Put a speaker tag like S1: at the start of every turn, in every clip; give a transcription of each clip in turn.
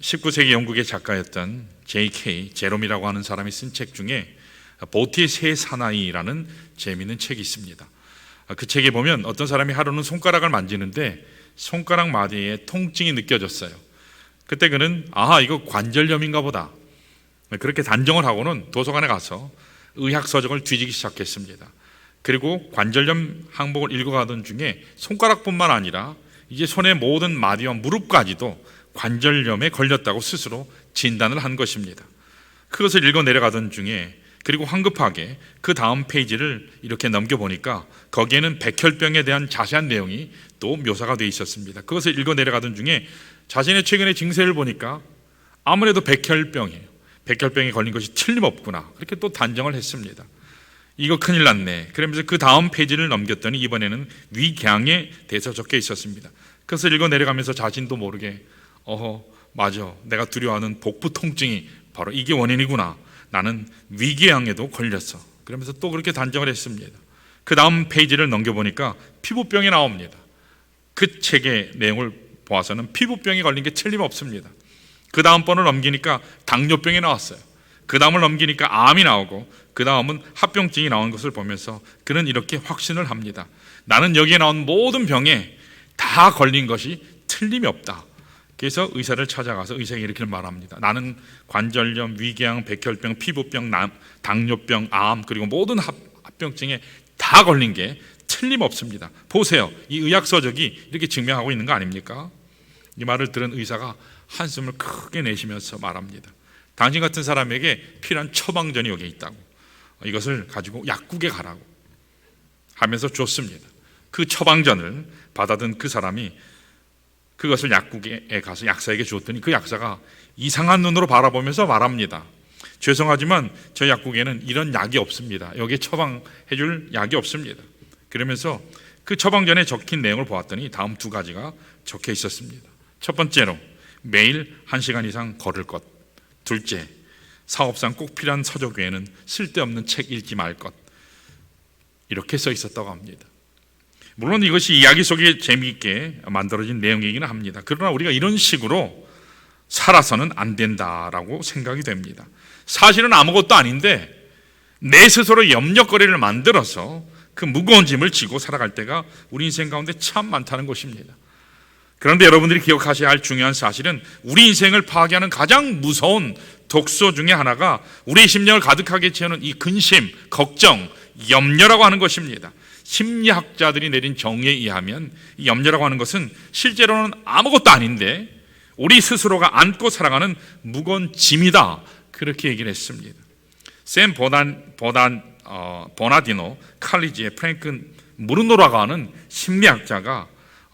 S1: 19세기 영국의 작가였던 J.K. 제롬이라고 하는 사람이 쓴 책 중에 보티의 새 사나이라는 재미있는 책이 있습니다. 그 책에 보면 어떤 사람이 하루는 손가락을 만지는데 손가락 마디에 통증이 느껴졌어요. 그때 그는 이거 관절염인가 보다, 그렇게 단정을 하고는 도서관에 가서 의학서적을 뒤지기 시작했습니다. 그리고 관절염 항목을 읽어가던 중에 손가락뿐만 아니라 이제 손의 모든 마디와 무릎까지도 관절염에 걸렸다고 스스로 진단을 한 것입니다. 그것을 읽어 내려가던 중에, 그리고 황급하게 그 다음 페이지를 이렇게 넘겨보니까 거기에는 백혈병에 대한 자세한 내용이 또 묘사가 되어 있었습니다. 그것을 읽어 내려가던 중에 자신의 최근의 증세를 보니까 아무래도 백혈병이에요. 백혈병에 걸린 것이 틀림없구나, 그렇게 또 단정을 했습니다. 이거 큰일 났네. 그러면서 그 다음 페이지를 넘겼더니 이번에는 위궤양에 대해서 적혀 있었습니다. 그것을 읽어 내려가면서 자신도 모르게 맞아, 내가 두려워하는 복부 통증이 바로 이게 원인이구나, 나는 위궤양에도 걸렸어. 그러면서 또 그렇게 단정을 했습니다. 그 다음 페이지를 넘겨보니까 피부병이 나옵니다. 그 책의 내용을 보아서는 피부병이 걸린 게 틀림없습니다. 그 다음 번을 넘기니까 당뇨병이 나왔어요. 그 다음을 넘기니까 암이 나오고, 그 다음은 합병증이 나온 것을 보면서 그는 이렇게 확신을 합니다. 나는 여기에 나온 모든 병에 다 걸린 것이 틀림이 없다. 그래서 의사를 찾아가서 의사에게 이렇게 말합니다. 나는 관절염, 위궤양, 백혈병, 피부병, 당뇨병, 암, 그리고 모든 합병증에 다 걸린 게 틀림없습니다. 보세요, 이 의학서적이 이렇게 증명하고 있는 거 아닙니까? 이 말을 들은 의사가 한숨을 크게 내쉬면서 말합니다. 당신 같은 사람에게 필요한 처방전이 여기에 있다고, 이것을 가지고 약국에 가라고 하면서 줬습니다. 그 처방전을 받아든 그 사람이 그것을 약국에 가서 약사에게 주었더니 그 약사가 이상한 눈으로 바라보면서 말합니다. 죄송하지만 저 약국에는 이런 약이 없습니다. 여기에 처방해 줄 약이 없습니다. 그러면서 그 처방전에 적힌 내용을 보았더니 다음 두 가지가 적혀 있었습니다. 첫 번째로, 매일 1시간 이상 걸을 것. 둘째, 사업상 꼭 필요한 서적 외에는 쓸데없는 책 읽지 말 것. 이렇게 써 있었다고 합니다. 물론 이것이 이야기 속에 재미있게 만들어진 내용이기는 합니다. 그러나 우리가 이런 식으로 살아서는 안 된다라고 생각이 됩니다. 사실은 아무것도 아닌데 내 스스로 염려거리를 만들어서 그 무거운 짐을 지고 살아갈 때가 우리 인생 가운데 참 많다는 것입니다. 그런데 여러분들이 기억하셔야 할 중요한 사실은 우리 인생을 파괴하는 가장 무서운 독소 중에 하나가 우리의 심령을 가득하게 채우는 이 근심, 걱정, 염려라고 하는 것입니다. 심리학자들이 내린 정의에 의하면 이 염려라고 하는 것은 실제로는 아무것도 아닌데 우리 스스로가 안고 살아가는 무거운 짐이다, 그렇게 얘기를 했습니다. 샘 버나디노 칼리지의 프랭크 무르노라고 하는 심리학자가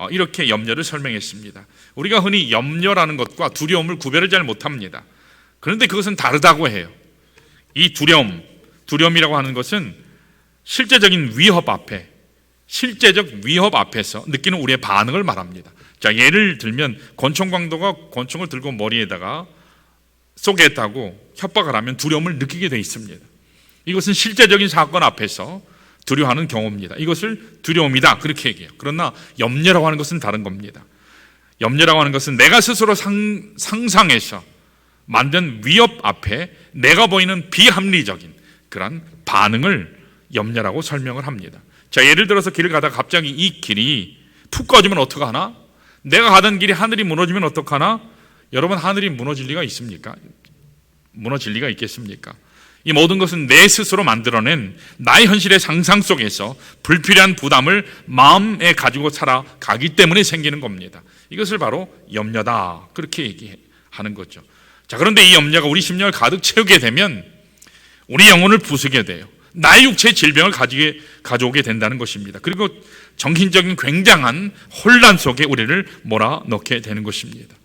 S1: 이렇게 염려를 설명했습니다. 우리가 흔히 염려라는 것과 두려움을 구별을 잘 못합니다. 그런데 그것은 다르다고 해요. 이 두려움이라고 하는 것은 실제적 위협 앞에서 느끼는 우리의 반응을 말합니다. 자, 예를 들면 권총광도가 권총을 들고 머리에다가 쏘겠다고 협박을 하면 두려움을 느끼게 돼 있습니다. 이것은 실제적인 사건 앞에서 두려워하는 경우입니다. 이것을 두려움이다, 그렇게 얘기해요. 그러나 염려라고 하는 것은 다른 겁니다. 염려라고 하는 것은 내가 스스로 상상해서 만든 위협 앞에 내가 보이는 비합리적인 그런 반응을 염려라고 설명을 합니다. 자, 예를 들어서 길을 가다가 갑자기 이 길이 푹 꺼지면 어떡하나? 내가 가던 길이 하늘이 무너지면 어떡하나? 여러분, 하늘이 무너질 리가 있습니까? 무너질 리가 있겠습니까? 이 모든 것은 내 스스로 만들어낸 나의 현실의 상상 속에서 불필요한 부담을 마음에 가지고 살아가기 때문에 생기는 겁니다. 이것을 바로 염려다, 그렇게 얘기하는 거죠. 자, 그런데 이 염려가 우리 심령을 가득 채우게 되면 우리 영혼을 부수게 돼요. 나의 육체의 질병을 가져오게 된다는 것입니다. 그리고 정신적인 굉장한 혼란 속에 우리를 몰아넣게 되는 것입니다.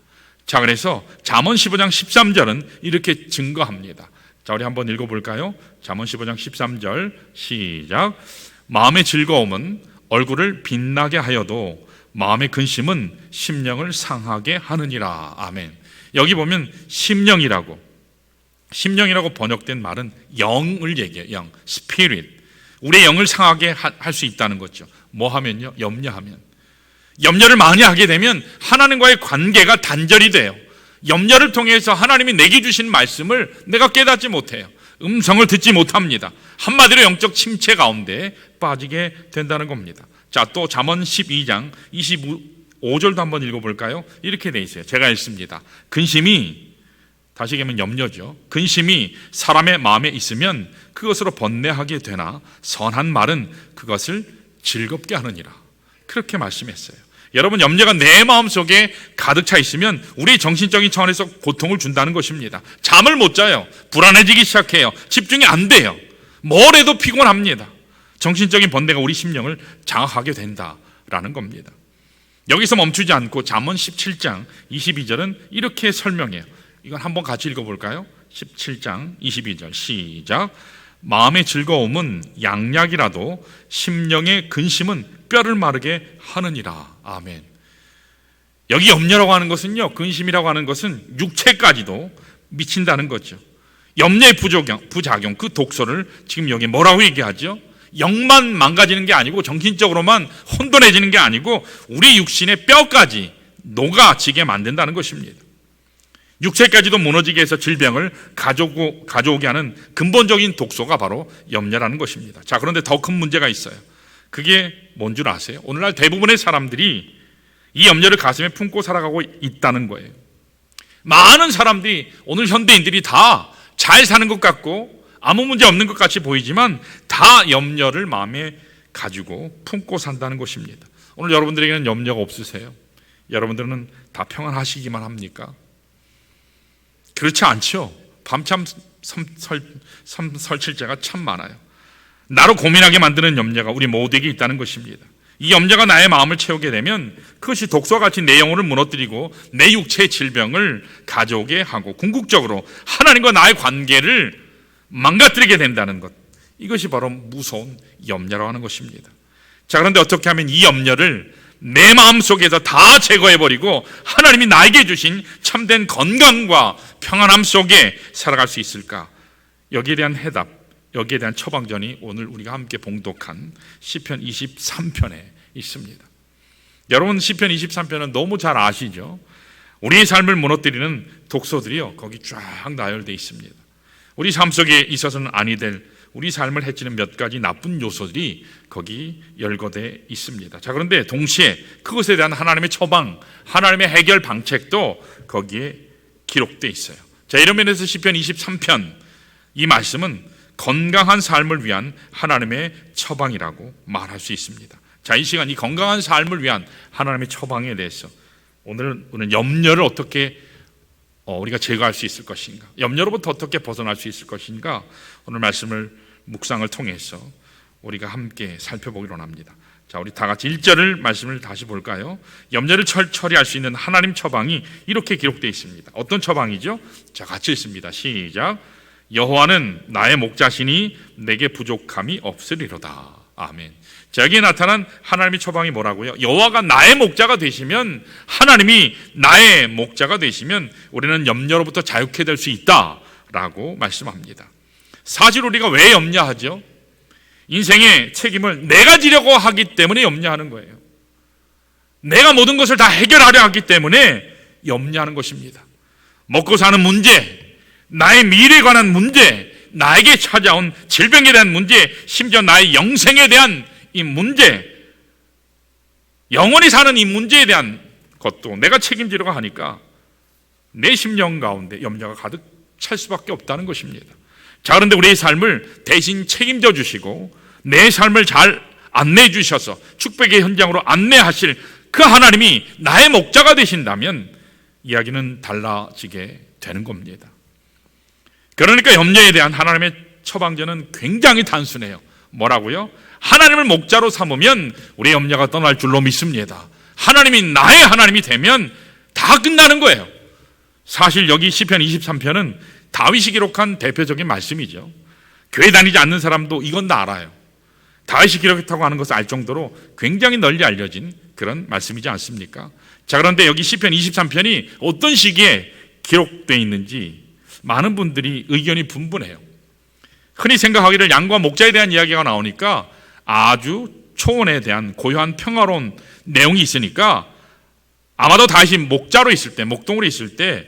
S1: 자, 그래서 잠언 15장 13절은 이렇게 증거합니다. 자, 우리 한번 읽어볼까요? 잠언 15장 13절 시작. 마음의 즐거움은 얼굴을 빛나게 하여도 마음의 근심은 심령을 상하게 하느니라. 아멘. 여기 보면 심령이라고 번역된 말은 영을 얘기해요. 영, 스피릿. 우리의 영을 상하게 할 수 있다는 거죠. 뭐 하면요? 염려하면. 염려를 많이 하게 되면 하나님과의 관계가 단절이 돼요. 염려를 통해서 하나님이 내게 주신 말씀을 내가 깨닫지 못해요. 음성을 듣지 못합니다. 한마디로 영적 침체 가운데 빠지게 된다는 겁니다. 자, 또 잠언 12장 25절도 한번 읽어볼까요? 이렇게 돼 있어요. 제가 읽습니다. 근심이, 다시 얘기하면 염려죠. 근심이 사람의 마음에 있으면 그것으로 번뇌하게 되나 선한 말은 그것을 즐겁게 하느니라. 그렇게 말씀했어요. 여러분, 염려가 내 마음속에 가득 차 있으면 우리 정신적인 차원에서 고통을 준다는 것입니다. 잠을 못 자요. 불안해지기 시작해요. 집중이 안 돼요. 뭘 해도 피곤합니다. 정신적인 번뇌가 우리 심령을 장악하게 된다라는 겁니다. 여기서 멈추지 않고 잠언 17장 22절은 이렇게 설명해요. 이건 한번 같이 읽어볼까요? 17장 22절 시작. 마음의 즐거움은 양약이라도 심령의 근심은 뼈를 마르게 하느니라. 아멘. 여기 염려라고 하는 것은요, 근심이라고 하는 것은 육체까지도 미친다는 거죠. 염려의 부작용, 그 독소를 지금 여기 뭐라고 얘기하죠? 영만 망가지는 게 아니고 정신적으로만 혼돈해지는 게 아니고 우리 육신의 뼈까지 녹아지게 만든다는 것입니다. 육체까지도 무너지게 해서 질병을 가져오게 하는 근본적인 독소가 바로 염려라는 것입니다. 자, 그런데 더 큰 문제가 있어요. 그게 뭔 줄 아세요? 오늘날 대부분의 사람들이 이 염려를 가슴에 품고 살아가고 있다는 거예요. 많은 사람들이, 오늘 현대인들이 다 잘 사는 것 같고 아무 문제 없는 것 같이 보이지만 다 염려를 마음에 가지고 품고 산다는 것입니다. 오늘 여러분들에게는 염려가 없으세요? 여러분들은 다 평안하시기만 합니까? 그렇지 않죠. 밤참 설칠제가 참 많아요. 나로 고민하게 만드는 염려가 우리 모두에게 있다는 것입니다. 이 염려가 나의 마음을 채우게 되면 그것이 독소와 같이 내 영혼을 무너뜨리고 내 육체의 질병을 가져오게 하고 궁극적으로 하나님과 나의 관계를 망가뜨리게 된다는 것, 이것이 바로 무서운 염려라고 하는 것입니다. 자, 그런데 어떻게 하면 이 염려를 내 마음속에서 다 제거해버리고 하나님이 나에게 주신 참된 건강과 평안함 속에 살아갈 수 있을까? 여기에 대한 해답, 여기에 대한 처방전이 오늘 우리가 함께 봉독한 시편 23편에 있습니다. 여러분, 시편 23편은 너무 잘 아시죠? 우리의 삶을 무너뜨리는 독소들이요, 거기 쫙 나열되어 있습니다. 우리 삶 속에 있어서는 아니 될 우리 삶을 해치는 몇 가지 나쁜 요소들이 거기 열거되어 있습니다. 자, 그런데 동시에 그것에 대한 하나님의 처방, 하나님의 해결 방책도 거기에 기록되어 있어요. 자, 이런 면에서 시편 23편, 이 말씀은 건강한 삶을 위한 하나님의 처방이라고 말할 수 있습니다. 자, 이 시간 이 건강한 삶을 위한 하나님의 처방에 대해서 오늘은 염려를 어떻게 우리가 제거할 수 있을 것인가, 염려로부터 어떻게 벗어날 수 있을 것인가, 오늘 말씀을 묵상을 통해서 우리가 함께 살펴보기로 합니다. 자, 우리 다 같이 1절을 말씀을 다시 볼까요? 염려를 처리할 수 있는 하나님 처방이 이렇게 기록되어 있습니다. 어떤 처방이죠? 자, 같이 읽습니다. 시작. 여호와는 나의 목자시니 내게 부족함이 없으리로다. 아멘. 자, 여기에 나타난 하나님의 처방이 뭐라고요? 여호와가 나의 목자가 되시면, 하나님이 나의 목자가 되시면 우리는 염려로부터 자유케 될 수 있다라고 말씀합니다. 사실 우리가 왜 염려하죠? 인생의 책임을 내가 지려고 하기 때문에 염려하는 거예요. 내가 모든 것을 다 해결하려 하기 때문에 염려하는 것입니다. 먹고 사는 문제, 나의 미래에 관한 문제, 나에게 찾아온 질병에 대한 문제, 심지어 나의 영생에 대한 이 문제, 영원히 사는 이 문제에 대한 것도 내가 책임지려고 하니까 내 심령 가운데 염려가 가득 찰 수밖에 없다는 것입니다. 자, 그런데 우리의 삶을 대신 책임져 주시고 내 삶을 잘 안내해 주셔서 축복의 현장으로 안내하실 그 하나님이 나의 목자가 되신다면 이야기는 달라지게 되는 겁니다. 그러니까 염려에 대한 하나님의 처방전은 굉장히 단순해요. 뭐라고요? 하나님을 목자로 삼으면 우리의 염려가 떠날 줄로 믿습니다. 하나님이 나의 하나님이 되면 다 끝나는 거예요. 사실 여기 시편 23편은 다윗이 기록한 대표적인 말씀이죠. 교회 다니지 않는 사람도 이건 다 알아요. 다윗이 기록했다고 하는 것을 알 정도로 굉장히 널리 알려진 그런 말씀이지 않습니까? 자, 그런데 여기 시편 23편이 어떤 시기에 기록되어 있는지 많은 분들이 의견이 분분해요. 흔히 생각하기를 양과 목자에 대한 이야기가 나오니까 아주 초원에 대한 고요한 평화로운 내용이 있으니까 아마도 다윗이 목자로 있을 때, 목동으로 있을 때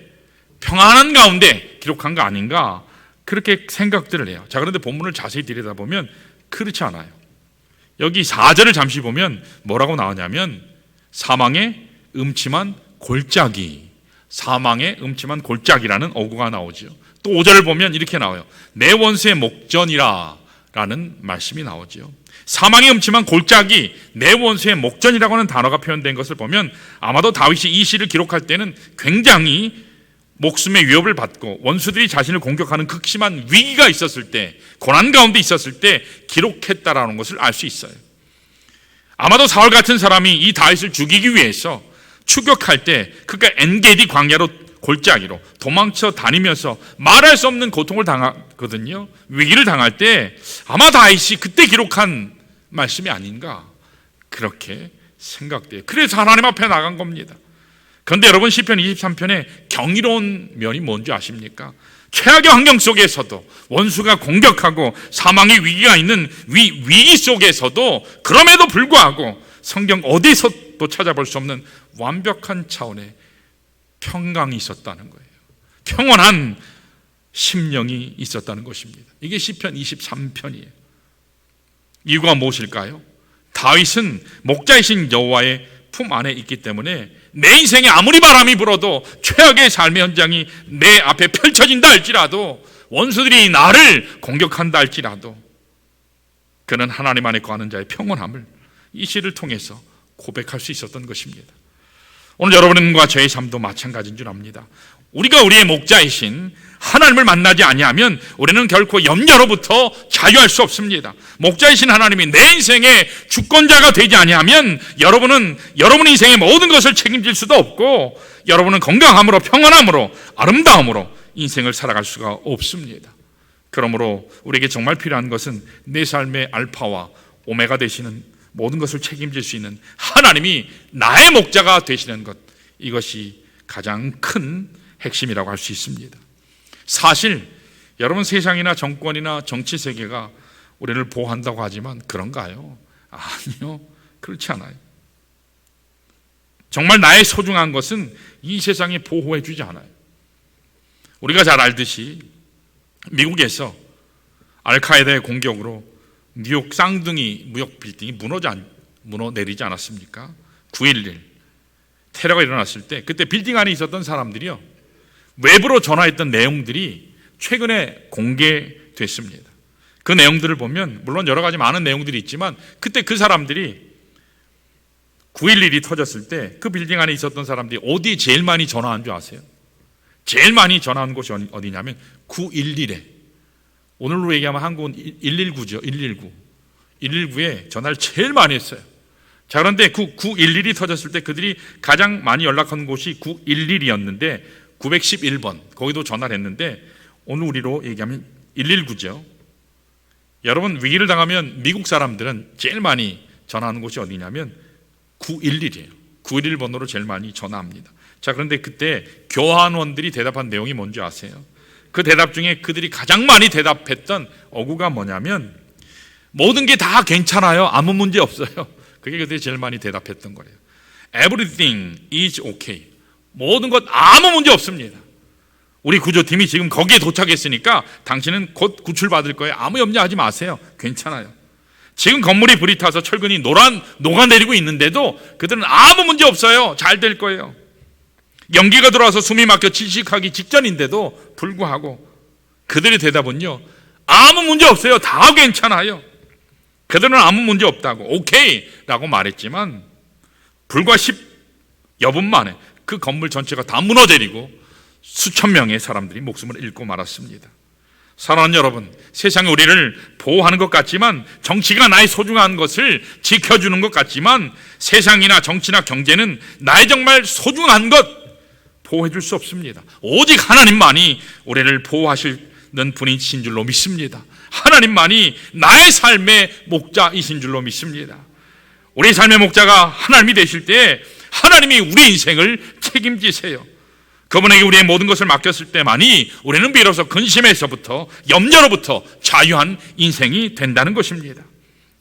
S1: 평안한 가운데 기록한 거 아닌가, 그렇게 생각들을 해요. 자, 그런데 본문을 자세히 들여다보면 그렇지 않아요. 여기 4절을 잠시 보면 뭐라고 나오냐면 사망의 음침한 골짜기, 사망의 음침한 골짜기라는 어구가 나오죠. 또 5절을 보면 이렇게 나와요. 내 원수의 목전이라 라는 말씀이 나오죠. 사망의 음침한 골짜기, 내 원수의 목전이라고 하는 단어가 표현된 것을 보면 아마도 다윗이 이 시를 기록할 때는 굉장히 목숨의 위협을 받고 원수들이 자신을 공격하는 극심한 위기가 있었을 때, 고난 가운데 있었을 때 기록했다라는 것을 알 수 있어요. 아마도 사울 같은 사람이 이 다윗을 죽이기 위해서 추격할 때 그가 엔게디 광야로, 골짜기로 도망쳐 다니면서 말할 수 없는 고통을 당하거든요. 위기를 당할 때 아마 다윗이 그때 기록한 말씀이 아닌가, 그렇게 생각돼요. 그래서 하나님 앞에 나간 겁니다. 그런데 여러분, 시편 23편의 경이로운 면이 뭔지 아십니까? 최악의 환경 속에서도, 원수가 공격하고 사망의 위기가 있는 위기 속에서도, 그럼에도 불구하고 성경 어디서도 찾아볼 수 없는 완벽한 차원의 평강이 있었다는 거예요. 평온한 심령이 있었다는 것입니다. 이게 시편 23편이에요. 이유가 무엇일까요? 다윗은 목자이신 여호와의 품 안에 있기 때문에 내 인생에 아무리 바람이 불어도, 최악의 삶의 현장이 내 앞에 펼쳐진다 할지라도, 원수들이 나를 공격한다 할지라도 그는 하나님 안에 거하는 자의 평온함을 이 시를 통해서 고백할 수 있었던 것입니다. 오늘 여러분과 저의 삶도 마찬가지인 줄 압니다. 우리가 우리의 목자이신 하나님을 만나지 아니하면 우리는 결코 염려로부터 자유할 수 없습니다. 목자이신 하나님이 내 인생의 주권자가 되지 아니하면 여러분은 여러분 인생의 모든 것을 책임질 수도 없고, 여러분은 건강함으로, 평안함으로, 아름다움으로 인생을 살아갈 수가 없습니다. 그러므로 우리에게 정말 필요한 것은 내 삶의 알파와 오메가 되시는, 모든 것을 책임질 수 있는 하나님이 나의 목자가 되시는 것, 이것이 가장 큰 핵심이라고 할 수 있습니다. 사실 여러분, 세상이나 정권이나 정치 세계가 우리를 보호한다고 하지만 그런가요? 아니요, 그렇지 않아요. 정말 나의 소중한 것은 이 세상이 보호해 주지 않아요. 우리가 잘 알듯이 미국에서 알카에다의 공격으로 뉴욕 쌍둥이 무역 빌딩이 무너내리지 않았습니까? 9.11 테러가 일어났을 때 그때 빌딩 안에 있었던 사람들이요, 외부로 전화했던 내용들이 최근에 공개됐습니다. 그 내용들을 보면 물론 여러 가지 많은 내용들이 있지만, 그때 그 사람들이 9.11이 터졌을 때 그 빌딩 안에 있었던 사람들이 어디에 제일 많이 전화한 줄 아세요? 제일 많이 전화한 곳이 어디냐면 911에, 오늘로 얘기하면 한국은 119죠. 119에 전화를 제일 많이 했어요. 자, 그런데 911이 터졌을 때 그들이 가장 많이 연락한 곳이 911이었는데 911번, 거기도 전화를 했는데 오늘 우리로 얘기하면 119죠. 여러분, 위기를 당하면 미국 사람들은 제일 많이 전화하는 곳이 어디냐면 911이에요. 911번호로 제일 많이 전화합니다. 자, 그런데 그때 교환원들이 대답한 내용이 뭔지 아세요? 그 대답 중에 그들이 가장 많이 대답했던 어구가 뭐냐면 모든 게 다 괜찮아요, 아무 문제 없어요. 그게 그들이 제일 많이 대답했던 거예요. Everything is okay. 모든 것 아무 문제 없습니다. 우리 구조팀이 지금 거기에 도착했으니까 당신은 곧 구출받을 거예요. 아무 염려하지 마세요. 괜찮아요. 지금 건물이 불이 타서 철근이 녹아내리고 있는데도 그들은 아무 문제 없어요. 잘 될 거예요. 연기가 들어와서 숨이 막혀 질식하기 직전인데도 불구하고 그들의 대답은요, 아무 문제 없어요. 다 괜찮아요. 그들은 아무 문제 없다고 오케이 라고 말했지만 불과 10여 분 만에 그 건물 전체가 다 무너내리고 수천 명의 사람들이 목숨을 잃고 말았습니다. 사랑하는 여러분, 세상이 우리를 보호하는 것 같지만, 정치가 나의 소중한 것을 지켜주는 것 같지만, 세상이나 정치나 경제는 나의 정말 소중한 것 보호해 줄 수 없습니다. 오직 하나님만이 우리를 보호하시는 분이신 줄로 믿습니다. 하나님만이 나의 삶의 목자이신 줄로 믿습니다. 우리 삶의 목자가 하나님이 되실 때 하나님이 우리 인생을 책임지세요. 그분에게 우리의 모든 것을 맡겼을 때만이 우리는 비로소 근심에서부터, 염려로부터 자유한 인생이 된다는 것입니다.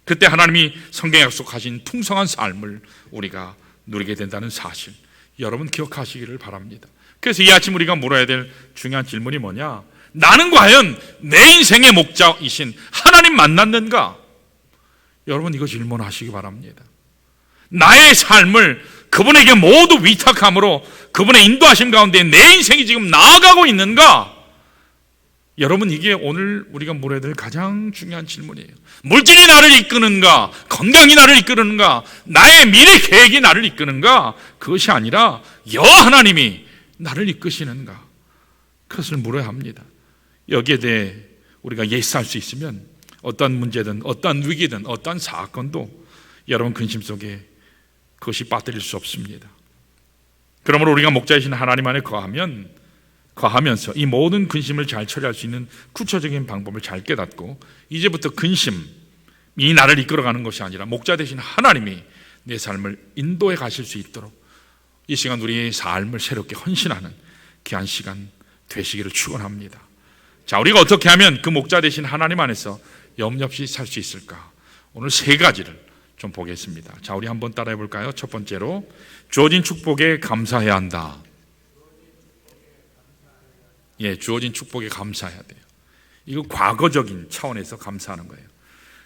S1: 그때 하나님이 성경에 약속하신 풍성한 삶을 우리가 누리게 된다는 사실, 여러분 기억하시기를 바랍니다. 그래서 이 아침 우리가 물어야 될 중요한 질문이 뭐냐? 나는 과연 내 인생의 목자이신 하나님 만났는가? 여러분 이거 질문하시기 바랍니다. 나의 삶을 그분에게 모두 위탁함으로 그분의 인도하심 가운데 내 인생이 지금 나아가고 있는가? 여러분 이게 오늘 우리가 물어야 될 가장 중요한 질문이에요. 물질이 나를 이끄는가? 건강이 나를 이끄는가? 나의 미래 계획이 나를 이끄는가? 그것이 아니라 여호와 하나님이 나를 이끄시는가? 그것을 물어야 합니다. 여기에 대해 우리가 예스할 수 있으면 어떤 문제든 어떤 위기든 어떤 사건도 여러분 근심 속에 그것이 빠뜨릴 수 없습니다. 그러므로 우리가 목자이신 하나님 안에 거하면서 이 모든 근심을 잘 처리할 수 있는 구체적인 방법을 잘 깨닫고 이제부터 근심이 나를 이끌어가는 것이 아니라 목자 되신 하나님이 내 삶을 인도해 가실 수 있도록 이 시간 우리의 삶을 새롭게 헌신하는 귀한 시간 되시기를 축원합니다. 자, 우리가 어떻게 하면 그 목자 되신 하나님 안에서 염려 없이 살 수 있을까? 오늘 세 가지를 좀 보겠습니다. 자, 우리 한번 따라해 볼까요? 첫 번째로 주어진 축복에 감사해야 한다. 예, 주어진 축복에 감사해야 돼요. 이거 과거적인 차원에서 감사하는 거예요.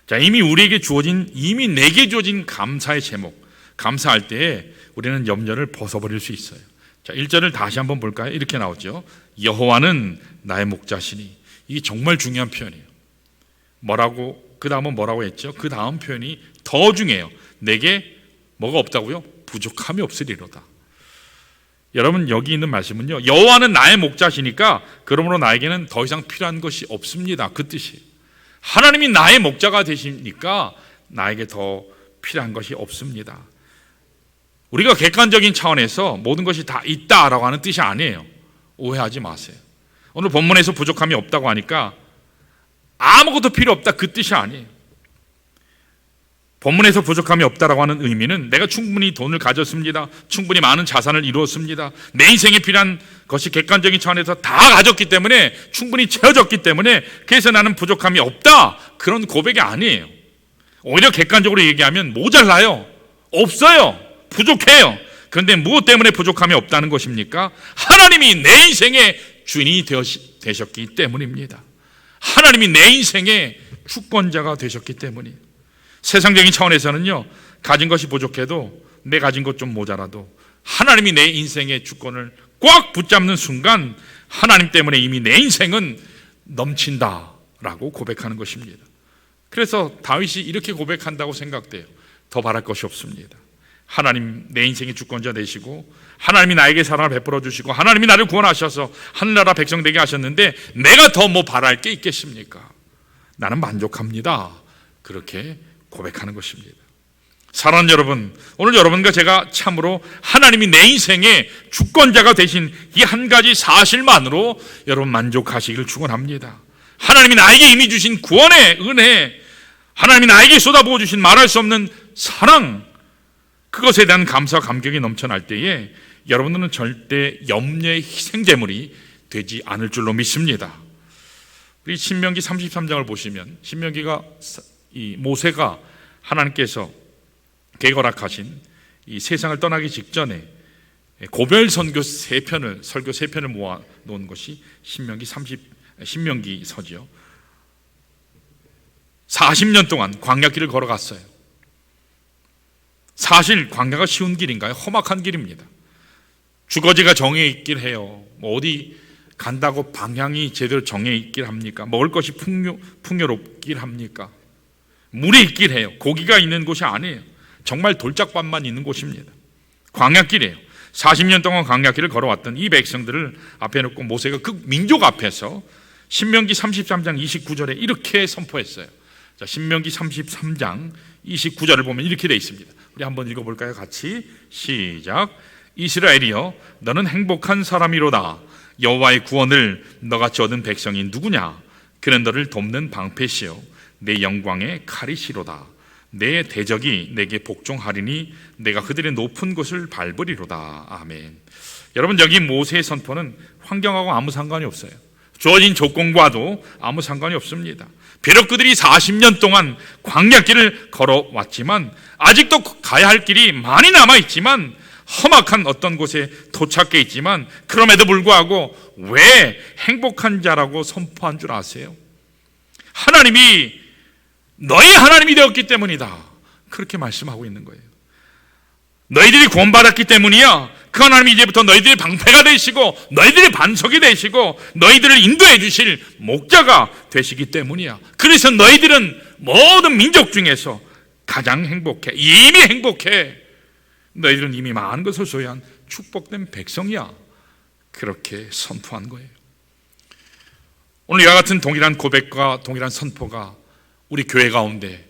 S1: 자, 이미 내게 주어진 감사의 제목, 감사할 때에 우리는 염려를 벗어버릴 수 있어요. 자, 1절을 다시 한번 볼까요? 이렇게 나오죠. 여호와는 나의 목자시니. 이게 정말 중요한 표현이에요. 그 다음은 뭐라고 했죠? 그 다음 표현이 더 중요해요. 내게 뭐가 없다고요? 부족함이 없으리로다. 여러분 여기 있는 말씀은요, 여호와는 나의 목자시니까 그러므로 나에게는 더 이상 필요한 것이 없습니다. 그 뜻이에요. 하나님이 나의 목자가 되시니까 나에게 더 필요한 것이 없습니다. 우리가 객관적인 차원에서 모든 것이 다 있다라고 하는 뜻이 아니에요. 오해하지 마세요. 오늘 본문에서 부족함이 없다고 하니까 아무것도 필요 없다 그 뜻이 아니에요. 본문에서 부족함이 없다라고 하는 의미는 내가 충분히 돈을 가졌습니다. 충분히 많은 자산을 이루었습니다. 내 인생에 필요한 것이 객관적인 차원에서 다 가졌기 때문에 충분히 채워졌기 때문에 그래서 나는 부족함이 없다 그런 고백이 아니에요. 오히려 객관적으로 얘기하면 모자라요. 없어요. 부족해요. 그런데 무엇 때문에 부족함이 없다는 것입니까? 하나님이 내 인생의 주인이 되셨기 때문입니다. 하나님이 내 인생의 주권자가 되셨기 때문이에요. 세상적인 차원에서는요, 가진 것이 부족해도 내 가진 것 좀 모자라도 하나님이 내 인생의 주권을 꽉 붙잡는 순간 하나님 때문에 이미 내 인생은 넘친다라고 고백하는 것입니다. 그래서 다윗이 이렇게 고백한다고 생각돼요. 더 바랄 것이 없습니다. 하나님 내 인생의 주권자 되시고 하나님이 나에게 사랑을 베풀어 주시고 하나님이 나를 구원하셔서 하늘나라 백성 되게 하셨는데 내가 더 뭐 바랄 게 있겠습니까? 나는 만족합니다. 그렇게 고백하는 것입니다. 사랑하는 여러분, 오늘 여러분과 제가 참으로 하나님이 내 인생의 주권자가 되신 이 한 가지 사실만으로 여러분 만족하시기를 축원합니다. 하나님이 나에게 이미 주신 구원의 은혜, 하나님이 나에게 쏟아부어 주신 말할 수 없는 사랑, 그것에 대한 감사와 감격이 넘쳐날 때에 여러분들은 절대 염려의 희생제물이 되지 않을 줄로 믿습니다. 우리 신명기 33장을 보시면 보시면 이 모세가 하나님께서 계거락하신 이 세상을 떠나기 직전에 고별 설교 세 편을 모아 놓은 것이 신명기서죠. 40년 동안 광야길을 걸어갔어요. 사실 광야가 쉬운 길인가요? 험악한 길입니다. 주거지가 정해 있길 해요. 뭐 어디 간다고 방향이 제대로 정해 있길 합니까? 먹을 것이 풍요롭길 합니까? 물이 있길 해요. 고기가 있는 곳이 아니에요. 정말 돌짝밭만 있는 곳입니다. 광야길이에요. 40년 동안 광야길을 걸어왔던 이 백성들을 앞에 놓고 모세가 그 민족 앞에서 신명기 33장 29절에 이렇게 선포했어요. 자, 신명기 33장 29절을 보면 이렇게 되어 있습니다. 우리 한번 읽어볼까요? 같이 시작. 이스라엘이여 너는 행복한 사람이로다. 여호와의 구원을 너같이 얻은 백성이 누구냐? 그는 너를 돕는 방패시요 내 영광의 칼이시로다. 내 대적이 내게 복종하리니 내가 그들의 높은 곳을 밟으리로다. 아멘. 여러분, 여기 모세의 선포는 환경하고 아무 상관이 없어요. 주어진 조건과도 아무 상관이 없습니다. 비록 그들이 40년 동안 광야길을 걸어왔지만 아직도 가야 할 길이 많이 남아있지만 험악한 어떤 곳에 도착해 있지만 그럼에도 불구하고 왜 행복한 자라고 선포한 줄 아세요? 하나님이 너희 하나님이 되었기 때문이다, 그렇게 말씀하고 있는 거예요. 너희들이 구원받았기 때문이야. 그 하나님이 이제부터 너희들의 방패가 되시고 너희들의 반석이 되시고 너희들을 인도해 주실 목자가 되시기 때문이야. 그래서 너희들은 모든 민족 중에서 가장 행복해. 이미 행복해. 너희들은 이미 많은 것을 소유한 축복된 백성이야. 그렇게 선포한 거예요. 오늘 이와 같은 동일한 고백과 동일한 선포가 우리 교회 가운데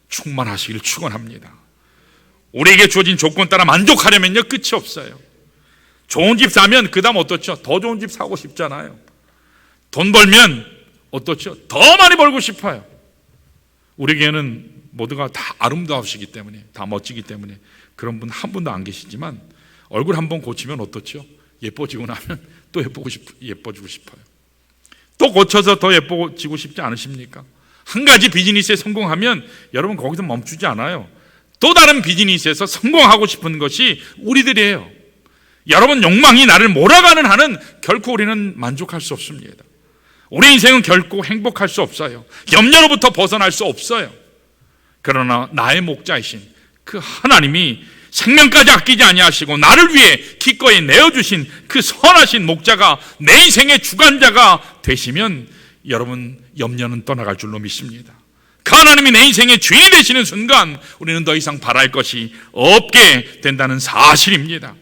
S1: 충만하시기를 축원합니다. 우리에게 주어진 조건 따라 만족하려면요 끝이 없어요. 좋은 집 사면 그 다음 어떻죠? 더 좋은 집 사고 싶잖아요. 돈 벌면 어떻죠? 더 많이 벌고 싶어요. 우리에게는 모두가 다 아름다우시기 때문에, 다 멋지기 때문에 그런 분 한 분도 안 계시지만 얼굴 한번 고치면 어떻죠? 예뻐지고 나면 또 예뻐지고 싶어요. 또 고쳐서 더 예뻐지고 싶지 않으십니까? 한 가지 비즈니스에 성공하면 여러분 거기서 멈추지 않아요. 또 다른 비즈니스에서 성공하고 싶은 것이 우리들이에요. 여러분 욕망이 나를 몰아가는 한은 결코 우리는 만족할 수 없습니다. 우리 인생은 결코 행복할 수 없어요. 염려로부터 벗어날 수 없어요. 그러나 나의 목자이신 그 하나님이 생명까지 아끼지 아니하시고 나를 위해 기꺼이 내어주신 그 선하신 목자가 내 인생의 주관자가 되시면 여러분 염려는 떠나갈 줄로 믿습니다. 그 하나님이 내 인생의 주인이 되시는 순간 우리는 더 이상 바랄 것이 없게 된다는 사실입니다.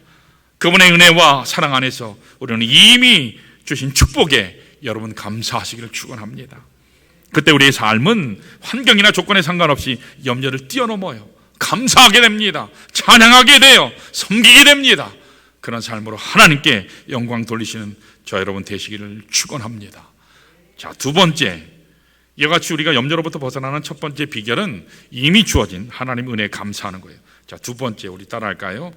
S1: 그분의 은혜와 사랑 안에서 우리는 이미 주신 축복에 여러분 감사하시기를 축원합니다. 그때 우리의 삶은 환경이나 조건에 상관없이 염려를 뛰어넘어요. 감사하게 됩니다. 찬양하게 돼요. 섬기게 됩니다. 그런 삶으로 하나님께 영광 돌리시는 저 여러분 되시기를 축원합니다. 자, 두 번째, 이와 같이 우리가 염려로부터 벗어나는 첫 번째 비결은 이미 주어진 하나님 은혜에 감사하는 거예요. 자, 두 번째 우리 따라할까요?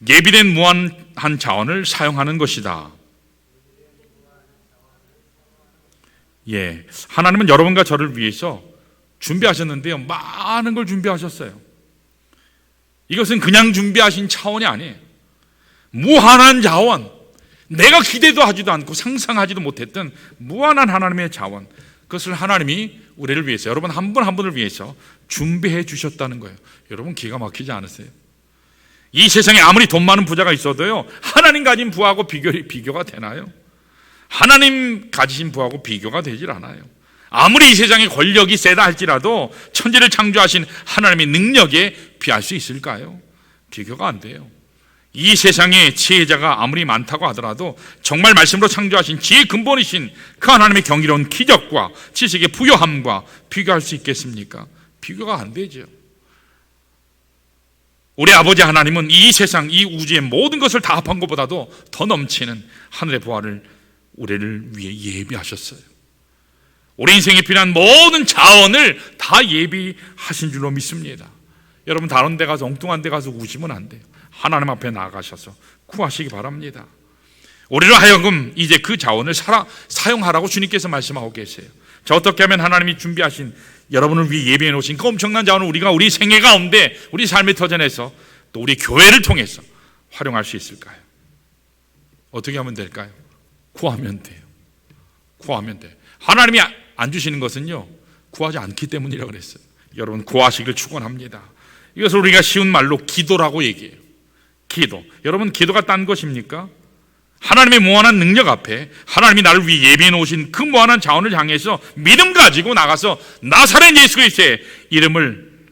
S1: 예비된 무한한 자원을 사용하는 것이다. 예, 하나님은 여러분과 저를 위해서 준비하셨는데요, 많은 걸 준비하셨어요. 이것은 그냥 준비하신 차원이 아니에요. 무한한 자원, 내가 기대도 하지도 않고 상상하지도 못했던 무한한 하나님의 자원, 그것을 하나님이 우리를 위해서, 여러분 한 분 한 분을 위해서 준비해 주셨다는 거예요. 여러분 기가 막히지 않으세요? 이 세상에 아무리 돈 많은 부자가 있어도요, 하나님 가진 부하고 비교가 되나요? 하나님 가지신 부하고 비교가 되질 않아요. 아무리 이 세상에 권력이 세다 할지라도 천지를 창조하신 하나님의 능력에 비할 수 있을까요? 비교가 안 돼요. 이 세상에 지혜자가 아무리 많다고 하더라도 정말 말씀으로 창조하신 지혜의 근본이신 그 하나님의 경이로운 기적과 지식의 부요함과 비교할 수 있겠습니까? 비교가 안 되죠. 우리 아버지 하나님은 이 세상, 이 우주의 모든 것을 다 합한 것보다도 더 넘치는 하늘의 보화를 우리를 위해 예비하셨어요. 우리 인생에 필요한 모든 자원을 다 예비하신 줄로 믿습니다. 여러분 다른 데 가서 엉뚱한 데 가서 우시면 안 돼요. 하나님 앞에 나가셔서 구하시기 바랍니다. 우리로 하여금 이제 그 자원을 사용하라고 주님께서 말씀하고 계세요. 자, 어떻게 하면 하나님이 준비하신 여러분을 위해 예비해 놓으신 그 엄청난 자원을 우리가 우리 생애 가운데 우리 삶의 터전에서 또 우리 교회를 통해서 활용할 수 있을까요? 어떻게 하면 될까요? 구하면 돼요. 구하면 돼요. 하나님이 안 주시는 것은요, 구하지 않기 때문이라고 그랬어요. 여러분 구하시기를 축원합니다. 이것을 우리가 쉬운 말로 기도라고 얘기해요. 기도. 여러분 기도가 딴 것입니까? 하나님의 무한한 능력 앞에 하나님이 나를 위해 예비해 놓으신 그 무한한 자원을 향해서 믿음 가지고 나가서 나사렛 예수 그리스도의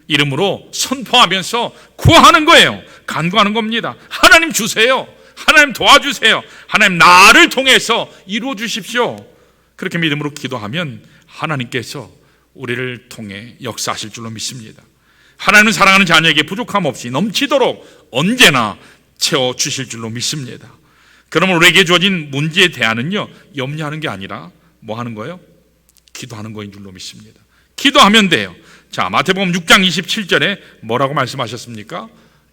S1: 이름으로 선포하면서 구하는 거예요. 간구하는 겁니다. 하나님 주세요. 하나님 도와주세요. 하나님 나를 통해서 이루어 주십시오. 그렇게 믿음으로 기도하면 하나님께서 우리를 통해 역사하실 줄로 믿습니다. 하나님은 사랑하는 자녀에게 부족함 없이 넘치도록 언제나 채워주실 줄로 믿습니다. 그러면 우리에게 주어진 문제에 대한은요, 염려하는 게 아니라 뭐 하는 거예요? 기도하는 거인 줄로 믿습니다. 기도하면 돼요. 자, 마태복음 6장 27절에 뭐라고 말씀하셨습니까?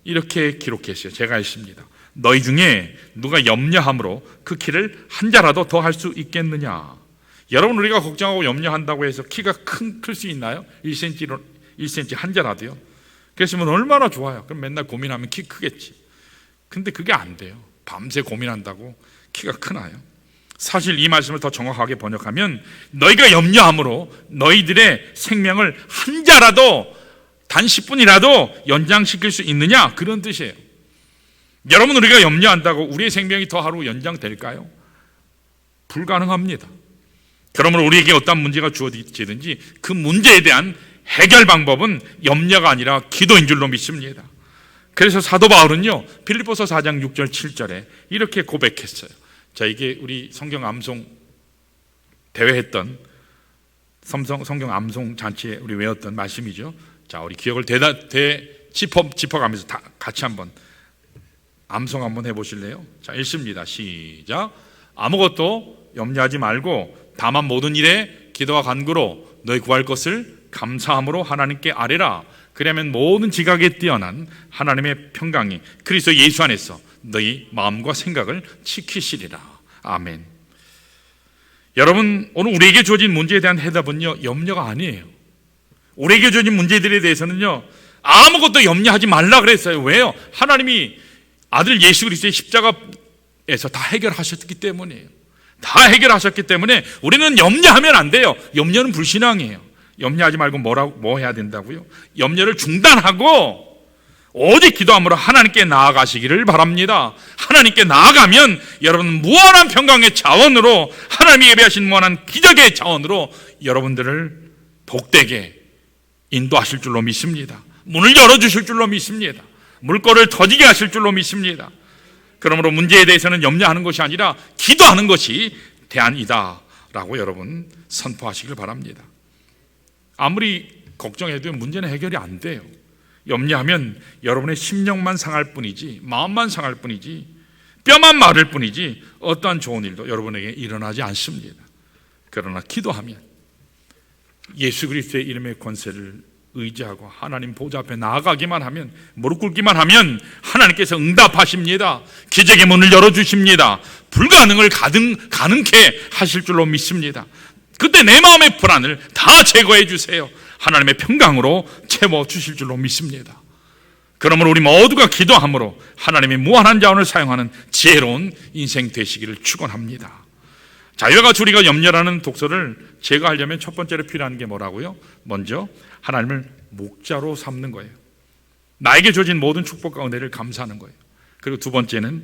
S1: 이렇게 기록했어요. 제가 읽습니다. 너희 중에 누가 염려함으로 그 키를 한 자라도 더 할 수 있겠느냐? 여러분 우리가 걱정하고 염려한다고 해서 키가 클 수 있나요? 1cm 한 자라도요. 그랬으면 얼마나 좋아요. 그럼 맨날 고민하면 키 크겠지. 근데 그게 안 돼요. 밤새 고민한다고 키가 크나요? 사실 이 말씀을 더 정확하게 번역하면 너희가 염려함으로 너희들의 생명을 한 자라도 단 10분이라도 연장시킬 수 있느냐, 그런 뜻이에요. 여러분, 우리가 염려한다고 우리의 생명이 더 하루 연장될까요? 불가능합니다. 그러므로 우리에게 어떤 문제가 주어지든지 그 문제에 대한 해결 방법은 염려가 아니라 기도인 줄로 믿습니다. 그래서 사도 바울은요, 빌립보서 4장 6절 7절에 이렇게 고백했어요. 자, 이게 우리 성경 암송 대회했던 성경 암송 잔치에 우리 외웠던 말씀이죠. 자, 우리 기억을 짚어가면서 다 같이 한번 암송 한번 해보실래요? 자, 읽습니다. 시작. 아무것도 염려하지 말고 다만 모든 일에 기도와 간구로 너희 구할 것을 감사함으로 하나님께 아뢰라. 그러면 모든 지각에 뛰어난 하나님의 평강이 그리스도 예수 안에서 너희 마음과 생각을 지키시리라. 아멘. 여러분, 오늘 우리에게 주어진 문제에 대한 해답은요, 염려가 아니에요. 우리에게 주어진 문제들에 대해서는요, 아무것도 염려하지 말라 그랬어요. 왜요? 하나님이 아들 예수 그리스도의 십자가에서 다 해결하셨기 때문이에요. 다 해결하셨기 때문에 우리는 염려하면 안 돼요. 염려는 불신앙이에요. 염려하지 말고 뭐 해야 된다고요? 염려를 중단하고 오직 기도함으로 하나님께 나아가시기를 바랍니다. 하나님께 나아가면 여러분은 무한한 평강의 자원으로, 하나님이 예배하신 무한한 기적의 자원으로 여러분들을 복되게 인도하실 줄로 믿습니다. 문을 열어주실 줄로 믿습니다. 물꼬를 터지게 하실 줄로 믿습니다. 그러므로 문제에 대해서는 염려하는 것이 아니라 기도하는 것이 대안이다 라고 여러분 선포하시길 바랍니다. 아무리 걱정해도 문제는 해결이 안 돼요. 염려하면 여러분의 심령만 상할 뿐이지, 마음만 상할 뿐이지, 뼈만 마를 뿐이지 어떠한 좋은 일도 여러분에게 일어나지 않습니다. 그러나 기도하면 예수 그리스도의 이름의 권세를 의지하고 하나님 보좌 앞에 나아가기만 하면, 무릎 꿇기만 하면 하나님께서 응답하십니다. 기적의 문을 열어주십니다. 불가능을 가능케 하실 줄로 믿습니다. 그때 내 마음의 불안을 다 제거해 주세요. 하나님의 평강으로 채워주실 줄로 믿습니다. 그러므로 우리 모두가 기도함으로 하나님의 무한한 자원을 사용하는 지혜로운 인생 되시기를 축원합니다. 자, 이와 같이 우리가 염려라는 독서를 제거하려면 첫 번째로 필요한 게 뭐라고요? 먼저 하나님을 목자로 삼는 거예요. 나에게 주어진 모든 축복과 은혜를 감사하는 거예요. 그리고 두 번째는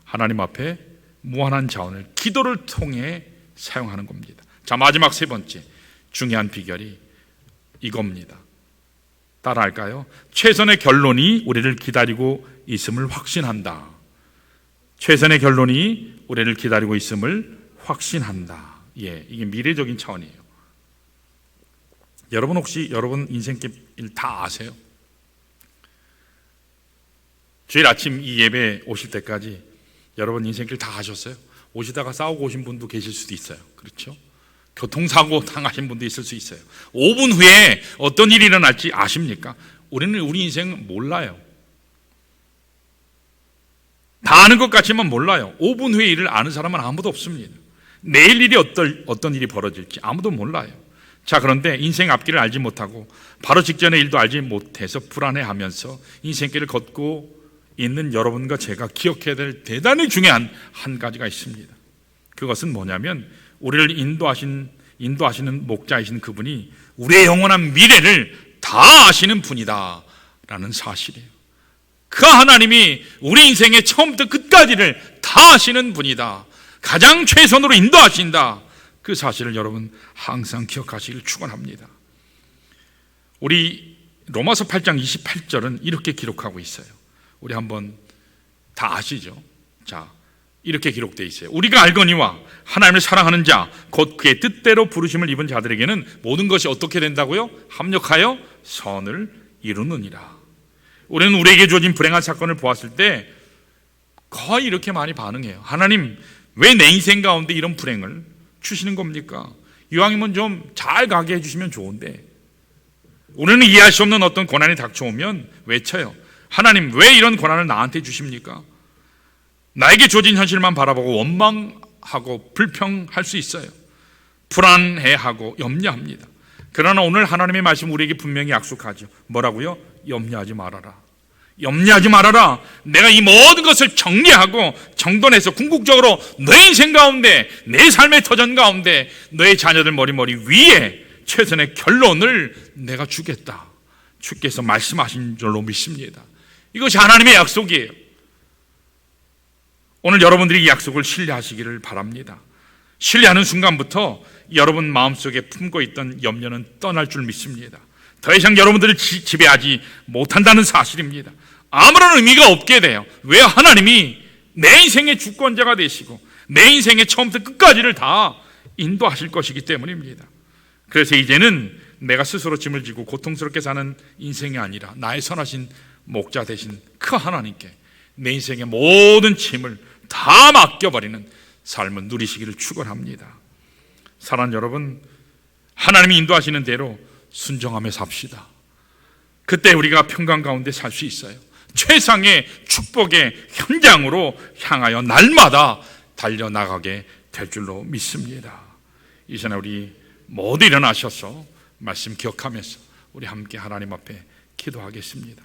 S1: 하나님 앞에 무한한 자원을 기도를 통해 사용하는 겁니다. 자, 마지막 세 번째 중요한 비결이 이겁니다. 따라할까요? 최선의 결론이 우리를 기다리고 있음을 확신한다. 최선의 결론이 우리를 기다리고 있음을 확신한다. 예, 이게 미래적인 차원이에요. 여러분 혹시 여러분 인생길 다 아세요? 주일 아침 이 예배 오실 때까지 여러분 인생길 다 아셨어요? 오시다가 싸우고 오신 분도 계실 수도 있어요. 그렇죠? 교통사고 당하신 분도 있을 수 있어요. 5분 후에 어떤 일이 일어날지 아십니까? 우리는 우리 인생은 몰라요. 다 아는 것 같지만 몰라요. 5분 후에 일을 아는 사람은 아무도 없습니다. 내일 일이 어떤 일이 벌어질지 아무도 몰라요. 자, 그런데 인생 앞길을 알지 못하고 바로 직전의 일도 알지 못해서 불안해하면서 인생길을 걷고 있는 여러분과 제가 기억해야 될 대단히 중요한 한 가지가 있습니다. 그것은 뭐냐면 우리를 인도하시는 목자이신 그분이 우리의 영원한 미래를 다 아시는 분이다 라는 사실이에요. 그 하나님이 우리 인생의 처음부터 끝까지를 다 아시는 분이다. 가장 최선으로 인도하신다. 그 사실을 여러분 항상 기억하시길 축원합니다. 우리 로마서 8장 28절은 이렇게 기록하고 있어요. 우리 한번 다 아시죠? 자, 이렇게 기록되어 있어요. 우리가 알거니와 하나님을 사랑하는 자 곧 그의 뜻대로 부르심을 입은 자들에게는 모든 것이 어떻게 된다고요? 합력하여 선을 이루느니라. 우리는 우리에게 주어진 불행한 사건을 보았을 때 거의 이렇게 많이 반응해요. 하나님, 왜 내 인생 가운데 이런 불행을 주시는 겁니까? 이왕이면 좀 잘 가게 해주시면 좋은데. 우리는 이해할 수 없는 어떤 고난이 닥쳐오면 외쳐요. 하나님, 왜 이런 고난을 나한테 주십니까? 나에게 주어진 현실만 바라보고 원망하고 불평할 수 있어요. 불안해하고 염려합니다. 그러나 오늘 하나님의 말씀 우리에게 분명히 약속하죠. 뭐라고요? 염려하지 말아라. 염려하지 말아라. 내가 이 모든 것을 정리하고 정돈해서 궁극적으로 너의 인생 가운데, 내 삶의 터전 가운데, 너의 자녀들 머리 위에 최선의 결론을 내가 주겠다. 주께서 말씀하신 줄로 믿습니다. 이것이 하나님의 약속이에요. 오늘 여러분들이 이 약속을 신뢰하시기를 바랍니다. 신뢰하는 순간부터 여러분 마음속에 품고 있던 염려는 떠날 줄 믿습니다. 더 이상 여러분들을 지배하지 못한다는 사실입니다. 아무런 의미가 없게 돼요. 왜? 하나님이 내 인생의 주권자가 되시고 내 인생의 처음부터 끝까지를 다 인도하실 것이기 때문입니다. 그래서 이제는 내가 스스로 짐을 지고 고통스럽게 사는 인생이 아니라 나의 선하신 목자 되신 그 하나님께 내 인생의 모든 짐을 다 맡겨버리는 삶을 누리시기를 축원합니다. 사랑하는 여러분, 하나님이 인도하시는 대로 순종하며 삽시다. 그때 우리가 평강 가운데 살 수 있어요. 최상의 축복의 현장으로 향하여 날마다 달려나가게 될 줄로 믿습니다. 이 시간에 우리 모두 일어나셔서 말씀 기억하면서 우리 함께 하나님 앞에 기도하겠습니다.